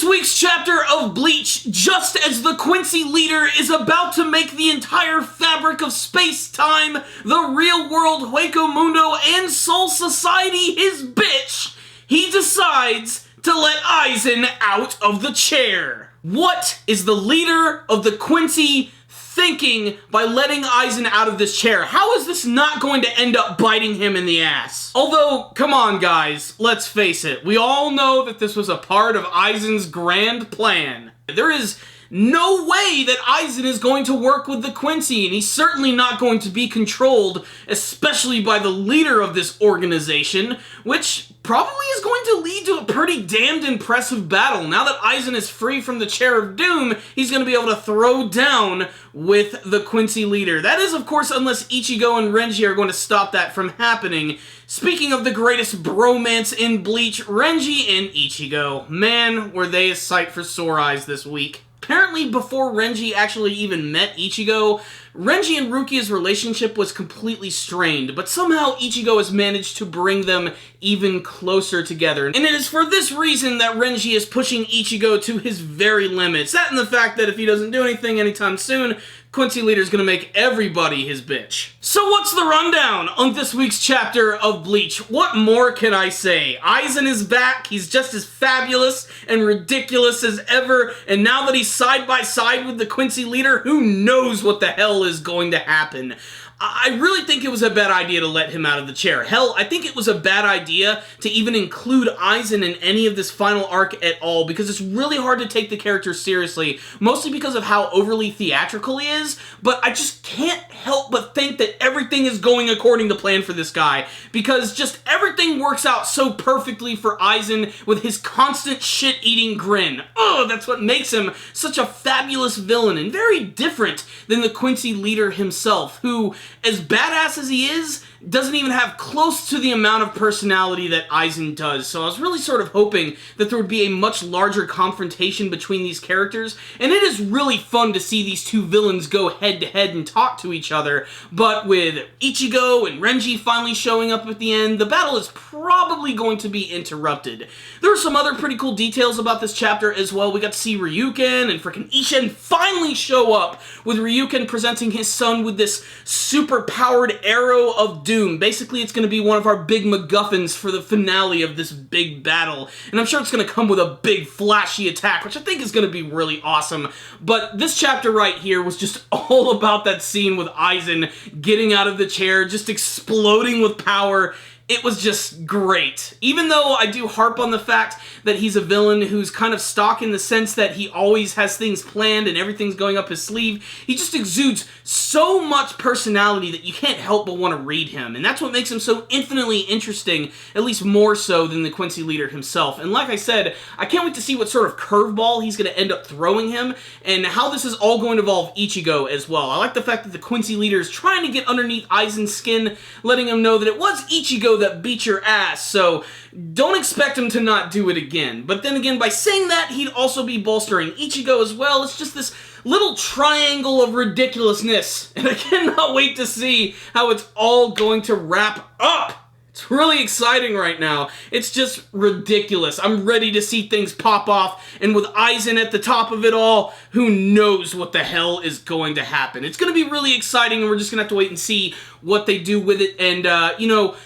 this week's chapter of Bleach, just as the Quincy leader is about to make the entire fabric of space-time, the real world, Hueco Mundo, and Soul Society his bitch, he decides to let Aizen out of the chair. What is the leader of the Quincy thinking by letting Aizen out of this chair? How is this not going to end up biting him in the ass? Although, come on guys, let's face it, we all know that this was a part of Aizen's grand plan. There is no way that Aizen is going to work with the Quincy, and he's certainly not going to be controlled, especially by the leader of this organization, which probably is going to lead to a pretty damned impressive battle. Now that Aizen is free from the Chair of Doom, he's going to be able to throw down with the Quincy leader. That is, of course, unless Ichigo and Renji are going to stop that from happening. Speaking of the greatest bromance in Bleach, Renji and Ichigo. Man, were they a sight for sore eyes this week. Apparently, before Renji actually even met Ichigo, Renji and Rukia's relationship was completely strained, but somehow Ichigo has managed to bring them even closer together. And it is for this reason that Renji is pushing Ichigo to his very limits. That and the fact that if he doesn't do anything anytime soon, Quincy leader's gonna make everybody his bitch. So what's the rundown on this week's chapter of Bleach? What more can I say? Aizen is back, he's just as fabulous and ridiculous as ever, and now that he's side by side with the Quincy leader, who knows what the hell is going to happen. I really think it was a bad idea to let him out of the chair. Hell, I think it was a bad idea to even include Aizen in any of this final arc at all, because it's really hard to take the character seriously, mostly because of how overly theatrical he is, but I just can't help but think that everything is going according to plan for this guy, because just everything works out so perfectly for Aizen with his constant shit-eating grin. Ugh, that's what makes him such a fabulous villain, and very different than the Quincy leader himself, who, as badass as he is, doesn't even have close to the amount of personality that Aizen does. So I was really sort of hoping that there would be a much larger confrontation between these characters, and it is really fun to see these two villains go head to head and talk to each other, but with Ichigo and Renji finally showing up at the end, the battle is probably going to be interrupted. There are some other pretty cool details about this chapter as well. We got to see Ryuken and frickin' Isshin finally show up, with Ryuken presenting his son with this super-powered arrow of doom. Basically, it's going to be one of our big MacGuffins for the finale of this big battle, and I'm sure it's going to come with a big flashy attack, which I think is going to be really awesome. But this chapter right here was just all about that scene with Aizen getting out of the chair, just exploding with power. It was just great. Even though I do harp on the fact that he's a villain who's kind of stock in the sense that he always has things planned and everything's going up his sleeve, he just exudes so much personality that you can't help but want to read him. And that's what makes him so infinitely interesting, at least more so than the Quincy leader himself. And like I said, I can't wait to see what sort of curveball he's going to end up throwing him, and how this is all going to involve Ichigo as well. I like the fact that the Quincy leader is trying to get underneath Aizen's skin, letting him know that it was Ichigo that beat your ass, so don't expect him to not do it again. But then again, by saying that, he'd also be bolstering Ichigo as well. It's just this little triangle of ridiculousness, and I cannot wait to see how it's all going to wrap up. It's really exciting right now. It's just ridiculous. I'm ready to see things pop off, and with Aizen at the top of it all, who knows what the hell is going to happen. It's going to be really exciting, and we're just going to have to wait and see what they do with it. And, you know,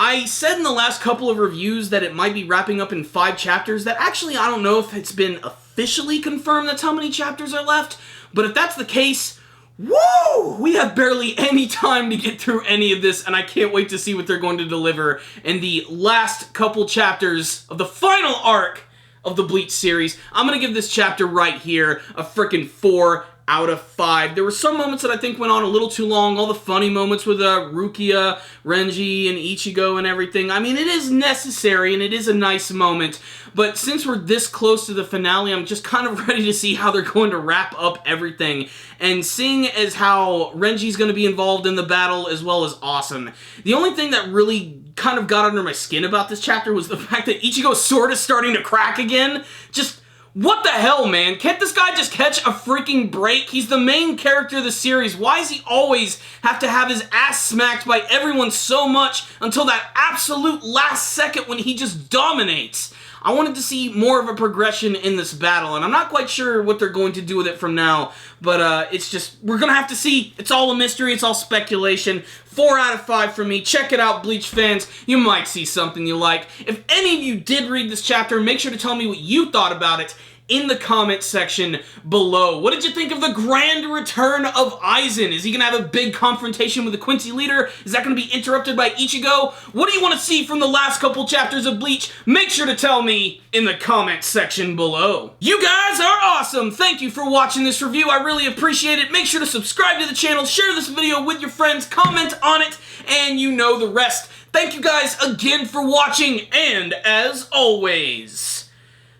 I said in the last couple of reviews that it might be wrapping up in 5 chapters. That actually, I don't know if it's been officially confirmed that's how many chapters are left, but if that's the case, woo! We have barely any time to get through any of this, and I can't wait to see what they're going to deliver in the last couple chapters of the final arc of the Bleach series. I'm gonna give this chapter right here a frickin' 4 out of 5. There were some moments that I think went on a little too long. All the funny moments with Rukia, Renji, and Ichigo and everything. I mean, it is necessary, and it is a nice moment. But since we're this close to the finale, I'm just kind of ready to see how they're going to wrap up everything. And seeing as how Renji's going to be involved in the battle as well is awesome. The only thing that really kind of got under my skin about this chapter was the fact that Ichigo's sword is starting to crack again. Just, what the hell, man? Can't this guy just catch a freaking break? He's the main character of the series. Why does he always have to have his ass smacked by everyone so much until that absolute last second when he just dominates? I wanted to see more of a progression in this battle, and I'm not quite sure what they're going to do with it from now, but it's just, we're gonna have to see. It's all a mystery, it's all speculation. 4 out of 5 from me. Check it out, Bleach fans. You might see something you like. If any of you did read this chapter, make sure to tell me what you thought about it in the comment section below. What did you think of the grand return of Aizen? Is he going to have a big confrontation with the Quincy leader? Is that going to be interrupted by Ichigo? What do you want to see from the last couple chapters of Bleach? Make sure to tell me in the comment section below. You guys are awesome! Thank you for watching this review. I really appreciate it. Make sure to subscribe to the channel, share this video with your friends, comment on it, and you know the rest. Thank you guys again for watching, and as always,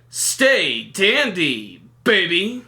stay dandy, baby.